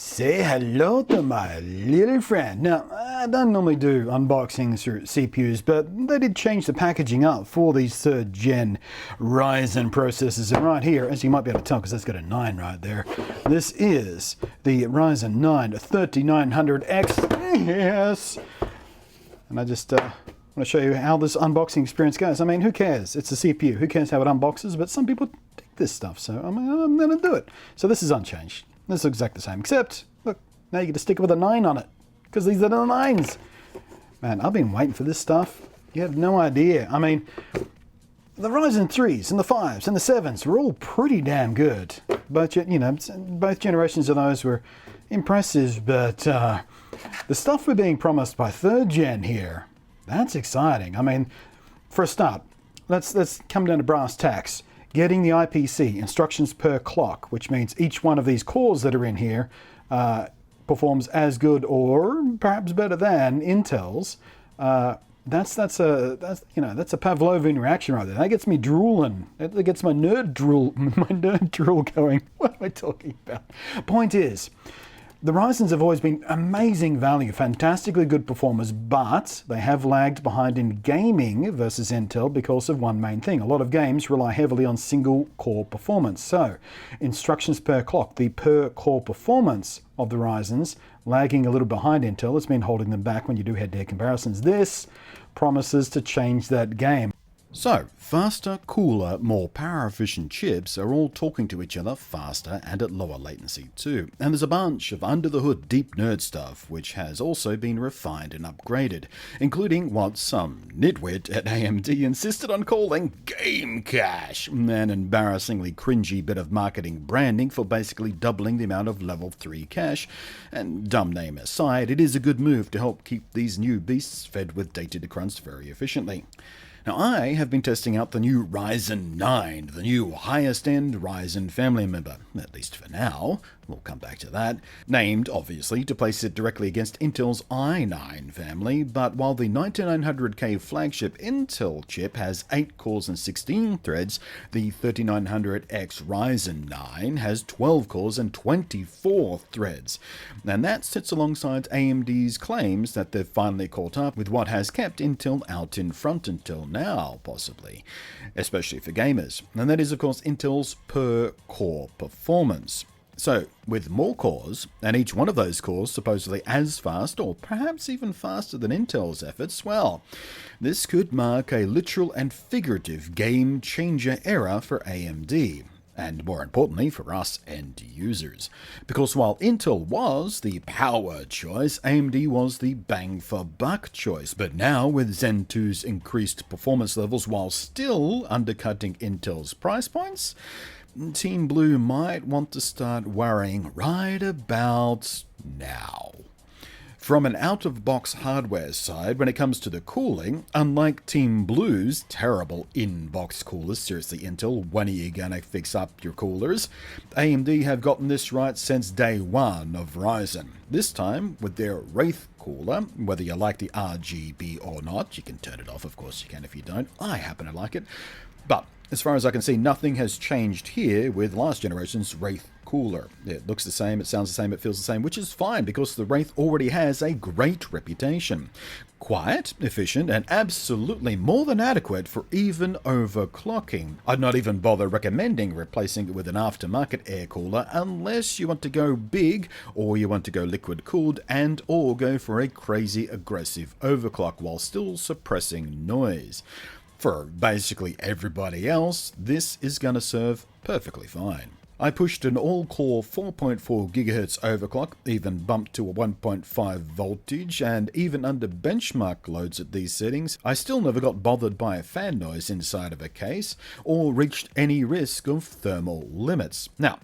Say hello to my little friend. Now, I don't normally do unboxings for CPUs, but they did change the packaging up for these 3rd gen Ryzen processors. And right here, as you might be able to tell, because that's got a 9 right there, this is the Ryzen 9 3900X. Yes! And I just want to show you how this unboxing experience goes. I mean, who cares? It's a CPU. Who cares how it unboxes? But some people dig this stuff, so I'm going to do it. So this is unchanged. This looks exactly the same, except, look, now you get a sticker with a 9 on it, because these are the 9s. Man, I've been waiting for this stuff. You have no idea. I mean, the Ryzen 3s and the 5s and the 7s were all pretty damn good. But, you know, both generations of those were impressive, but the stuff we're being promised by 3rd gen here, that's exciting. I mean, for a start, let's come down to brass tacks. Getting the IPC, instructions per clock, which means each one of these cores that are in here performs as good or perhaps better than Intel's. That's a Pavlovian reaction right there. That gets me drooling. That gets my nerd drool going. What am I talking about? Point is, the Ryzens have always been amazing value, fantastically good performers, but they have lagged behind in gaming versus Intel because of one main thing. A lot of games rely heavily on single core performance. So, instructions per clock, the per core performance of the Ryzens, lagging a little behind Intel. It's been holding them back when you do head-to-head comparisons. This promises to change that game. So, faster, cooler, more power-efficient chips are all talking to each other faster and at lower latency too. And there's a bunch of under-the-hood deep nerd stuff which has also been refined and upgraded, including what some nitwit at AMD insisted on calling Game Cache, an embarrassingly cringy bit of marketing branding for basically doubling the amount of level 3 cache. And dumb name aside, it is a good move to help keep these new beasts fed with data to crunch very efficiently. Now, I have been testing out the new Ryzen 9, the new highest-end Ryzen family member, at least for now. We'll come back to that. Named, obviously, to place it directly against Intel's i9 family, but while the 9900K flagship Intel chip has 8 cores and 16 threads, the 3900X Ryzen 9 has 12 cores and 24 threads. And that sits alongside AMD's claims that they've finally caught up with what has kept Intel out in front until now, possibly, especially for gamers. And that is, of course, Intel's per-core performance. So, with more cores, and each one of those cores supposedly as fast, or perhaps even faster than Intel's efforts, well, this could mark a literal and figurative game-changer era for AMD. And more importantly, for us end users. Because while Intel was the power choice, AMD was the bang-for-buck choice. But now, with Zen 2's increased performance levels while still undercutting Intel's price points, Team Blue might want to start worrying right about now. From an out-of-box hardware side, when it comes to the cooling, unlike Team Blue's terrible in-box coolers, seriously Intel, when are you gonna fix up your coolers? AMD have gotten this right since day one of Ryzen. This time with their Wraith cooler, whether you like the RGB or not, you can turn it off, of course you can if you don't, I happen to like it. But as far as I can see, nothing has changed here with last generation's Wraith cooler. It looks the same, it sounds the same, it feels the same, which is fine because the Wraith already has a great reputation. Quiet, efficient, and absolutely more than adequate for even overclocking. I'd not even bother recommending replacing it with an aftermarket air cooler unless you want to go big or you want to go liquid cooled and or go for a crazy aggressive overclock while still suppressing noise. For basically everybody else, this is going to serve perfectly fine. I pushed an all-core 4.4 GHz overclock, even bumped to a 1.5 voltage, and even under benchmark loads at these settings, I still never got bothered by a fan noise inside of a case, or reached any risk of thermal limits. Now,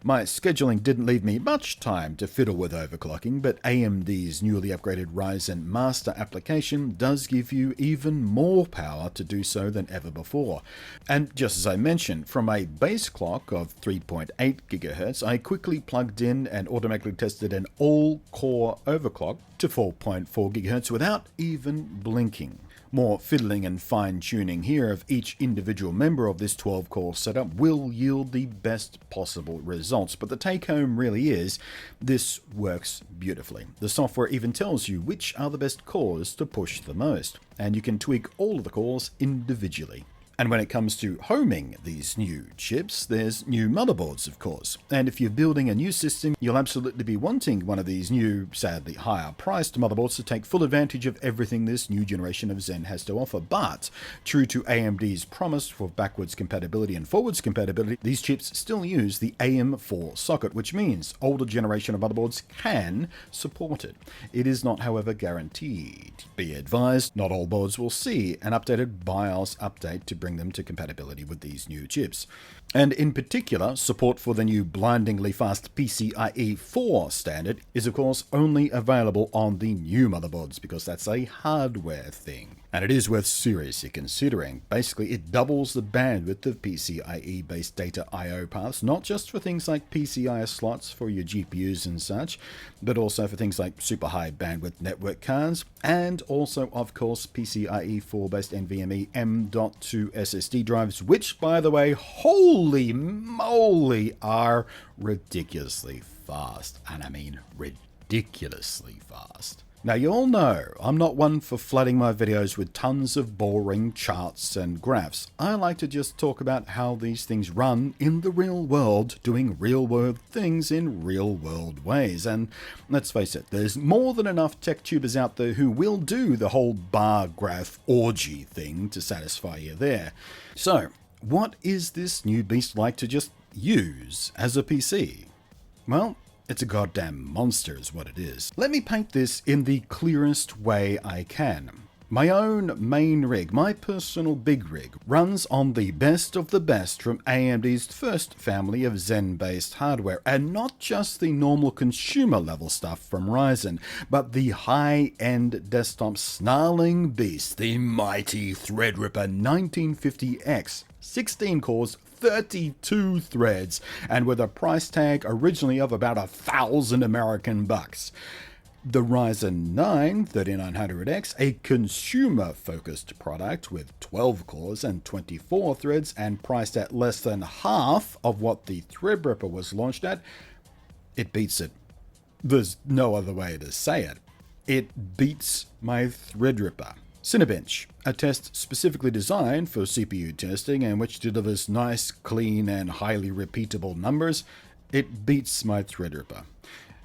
my scheduling didn't leave me much time to fiddle with overclocking, but AMD's newly upgraded Ryzen Master application does give you even more power to do so than ever before. And just as I mentioned, from a base clock of 3.8 GHz, I quickly plugged in and automatically tested an all-core overclock to 4.4 GHz without even blinking. More fiddling and fine-tuning here of each individual member of this 12-core setup will yield the best possible results, but the take-home really is, this works beautifully. The software even tells you which are the best cores to push the most, and you can tweak all of the cores individually. And when it comes to homing these new chips, there's new motherboards, of course. And if you're building a new system, you'll absolutely be wanting one of these new, sadly higher-priced motherboards to take full advantage of everything this new generation of Zen has to offer. But, true to AMD's promise for backwards compatibility and forwards compatibility, these chips still use the AM4 socket, which means older generation of motherboards can support it. It is not, however, guaranteed. Be advised, not all boards will see an updated BIOS update to bring them to compatibility with these new chips. And in particular, support for the new blindingly fast PCIe 4 standard is of course only available on the new motherboards, because that's a hardware thing. And it is worth seriously considering. Basically, it doubles the bandwidth of PCIe-based data I/O paths, not just for things like PCI slots for your GPUs and such, but also for things like super high bandwidth network cards, and also, of course, PCIe 4-based NVMe M.2 SSD drives, which, by the way, holy moly, are ridiculously fast. And I mean ridiculously fast. Now, you all know I'm not one for flooding my videos with tons of boring charts and graphs. I like to just talk about how these things run in the real world, doing real-world things in real-world ways. And let's face it, there's more than enough tech tubers out there who will do the whole bar graph orgy thing to satisfy you there. So, what is this new beast like to just use as a PC? Well, it's a goddamn monster is what it is. Let me paint this in the clearest way I can. My own main rig, my personal big rig, runs on the best of the best from AMD's first family of Zen-based hardware, and not just the normal consumer level stuff from Ryzen, but the high-end desktop snarling beast, the mighty Threadripper 1950X. 16 cores, 32 threads, and with a price tag originally of about $1,000 American bucks. The Ryzen 9 3900X, a consumer-focused product with 12 cores and 24 threads and priced at less than half of what the Threadripper was launched at, it beats it. There's no other way to say it. It beats my Threadripper. Cinebench, a test specifically designed for CPU testing and which delivers nice, clean, and highly repeatable numbers, it beats my Threadripper.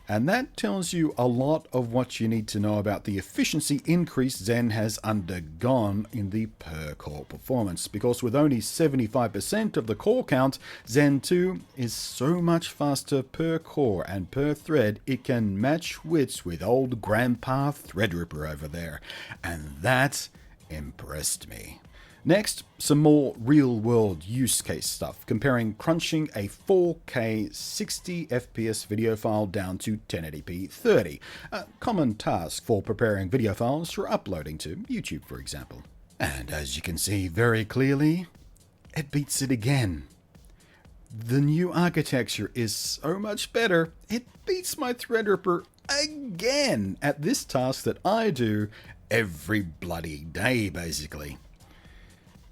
And that tells you a lot of what you need to know about the efficiency increase Zen has undergone in the per-core performance, because with only 75% of the core count, Zen 2 is so much faster per core and per thread it can match wits with old Grandpa Threadripper over there. And that impressed me. Next, some more real-world use case stuff, comparing crunching a 4K 60 FPS video file down to 1080p 30, a common task for preparing video files for uploading to YouTube, for example. And as you can see very clearly, it beats it again. The new architecture is so much better, it beats my Threadripper again at this task that I do every bloody day, basically.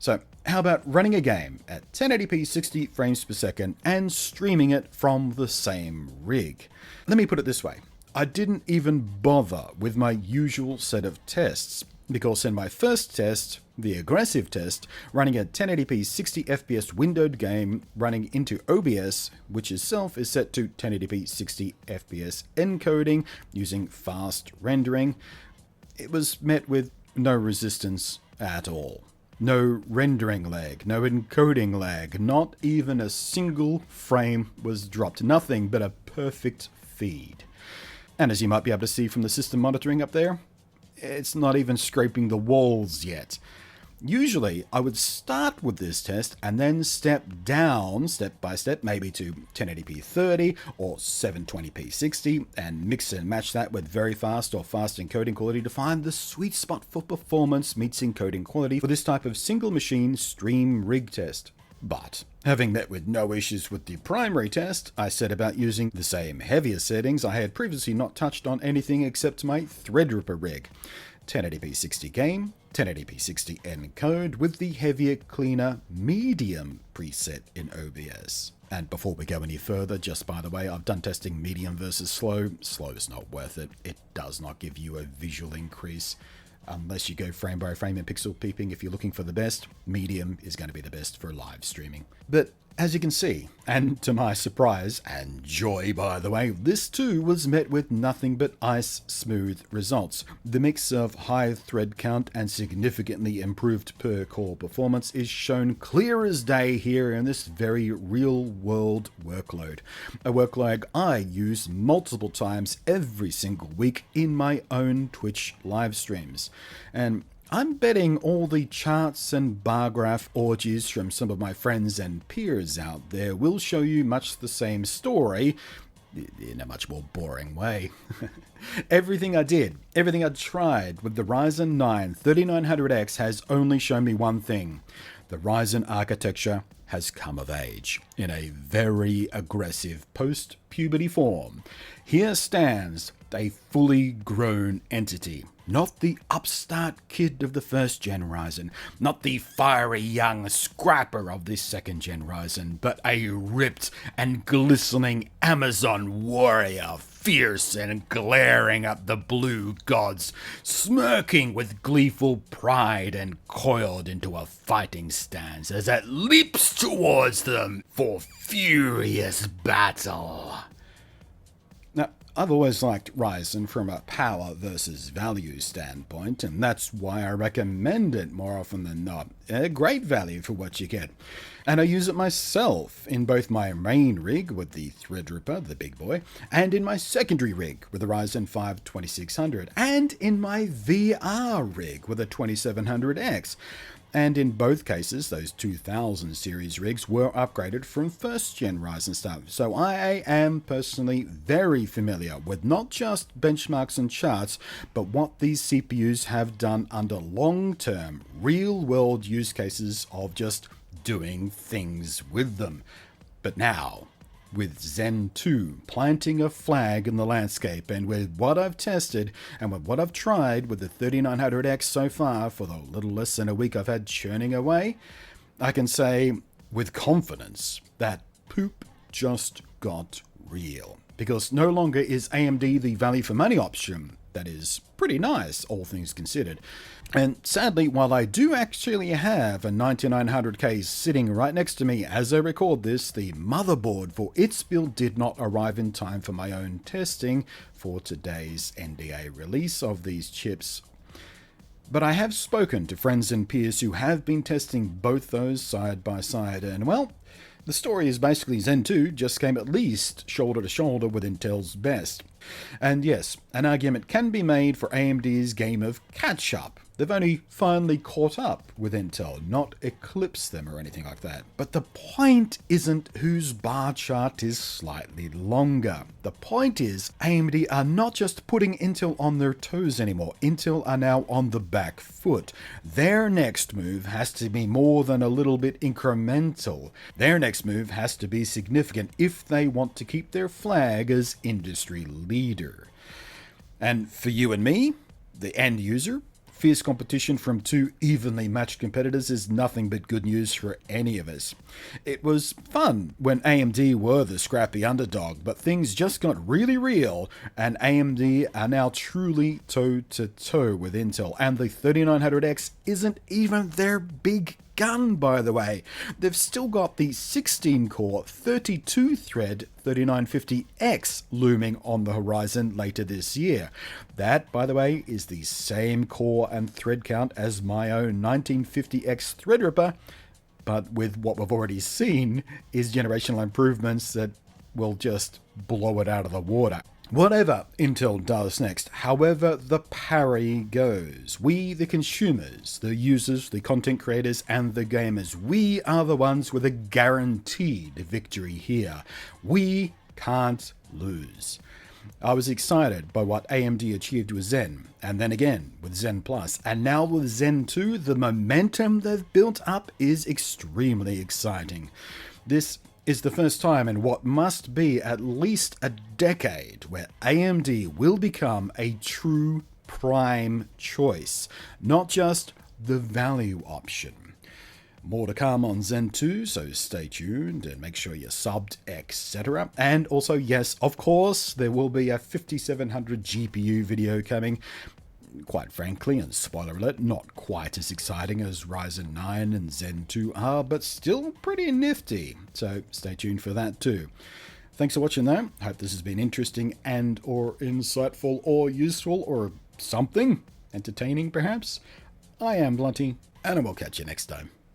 So, how about running a game at 1080p 60 frames per second and streaming it from the same rig? Let me put it this way. I didn't even bother with my usual set of tests, because in my first test, the aggressive test, running a 1080p 60 FPS windowed game running into OBS, which itself is set to 1080p 60 FPS encoding using fast rendering, it was met with no resistance at all. No rendering lag, no encoding lag, not even a single frame was dropped. Nothing but a perfect feed. And as you might be able to see from the system monitoring up there, it's not even scraping the walls yet. Usually, I would start with this test and then step down step by step, maybe to 1080p 30 or 720p 60, and mix and match that with very fast or fast encoding quality to find the sweet spot for performance meets encoding quality for this type of single machine stream rig test. But, having met with no issues with the primary test, I set about using the same heavier settings I had previously not touched on anything except my Threadripper rig. 1080p 60 game, 1080p 60 encode with the heavier, cleaner, medium preset in OBS. And before we go any further, just by the way, I've done testing medium versus slow. Slow is not worth it. It does not give you a visual increase. Unless you go frame by frame and pixel peeping, if you're looking for the best, medium is going to be the best for live streaming. But as you can see, and to my surprise, and joy by the way, this too was met with nothing but ice smooth results. The mix of high thread count and significantly improved per core performance is shown clear as day here in this very real world workload. A workload I use multiple times every single week in my own Twitch live streams. And I'm betting all the charts and bar graph orgies from some of my friends and peers out there will show you much the same story, in a much more boring way. Everything I tried with the Ryzen 9 3900X has only shown me one thing. The Ryzen architecture has come of age in a very aggressive post-puberty form. Here stands a fully grown entity. Not the upstart kid of the first-gen Ryzen, not the fiery young scrapper of this second-gen Ryzen, but a ripped and glistening Amazon warrior, fierce and glaring at the blue gods, smirking with gleeful pride and coiled into a fighting stance as it leaps towards them for furious battle. Now, I've always liked Ryzen from a power versus value standpoint, and that's why I recommend it more often than not. A great value for what you get. And I use it myself in both my main rig with the Threadripper, the big boy, and in my secondary rig with the Ryzen 5 2600, and in my VR rig with a 2700X. And in both cases, those 2000 series rigs were upgraded from first-gen Ryzen stuff. So I am personally very familiar with not just benchmarks and charts, but what these CPUs have done under long-term, real-world use cases of just doing things with them. But now, with Zen 2 planting a flag in the landscape, and with what I've tested and with what I've tried with the 3900X so far for the little less than a week I've had churning away, I can say with confidence that poop just got real. Because no longer is AMD the value for money option. That is pretty nice, all things considered. And sadly, while I do actually have a 9900K sitting right next to me as I record this, the motherboard for its build did not arrive in time for my own testing for today's NDA release of these chips. But I have spoken to friends and peers who have been testing both those side by side, and well, the story is basically Zen 2 just came at least shoulder to shoulder with Intel's best. And yes, an argument can be made for AMD's game of catch-up. They've only finally caught up with Intel, not eclipsed them or anything like that. But the point isn't whose bar chart is slightly longer. The point is AMD are not just putting Intel on their toes anymore. Intel are now on the back foot. Their next move has to be more than a little bit incremental. Their next move has to be significant if they want to keep their flag as industry leader. And for you and me, the end user, fierce competition from two evenly matched competitors is nothing but good news for any of us. It was fun when AMD were the scrappy underdog, but things just got really real, and AMD are now truly toe-to-toe with Intel, and the 3900X isn't even their big gun, by the way. They've still got the 16-core, 32-thread 3950X looming on the horizon later this year. That, by the way, is the same core and thread count as my own 1950X Threadripper, but with what we've already seen is generational improvements that will just blow it out of the water. Whatever Intel does next, however the parry goes, we, the consumers, the users, the content creators, and the gamers, we are the ones with a guaranteed victory here. We can't lose. I was excited by what AMD achieved with Zen, and then again with Zen Plus, and now with Zen 2, the momentum they've built up is extremely exciting. This is the first time in what must be at least a decade where AMD will become a true prime choice, not just the value option. More to come on Zen 2, so stay tuned and make sure you're subbed, etc. And also, yes, of course, there will be a 5700 GPU video coming. Quite frankly, and spoiler alert, not quite as exciting as Ryzen 9 and Zen 2 are, but still pretty nifty. So stay tuned for that too. Thanks for watching though. Hope this has been interesting and or insightful or useful or something. Entertaining perhaps. I am Blunty, and I will catch you next time.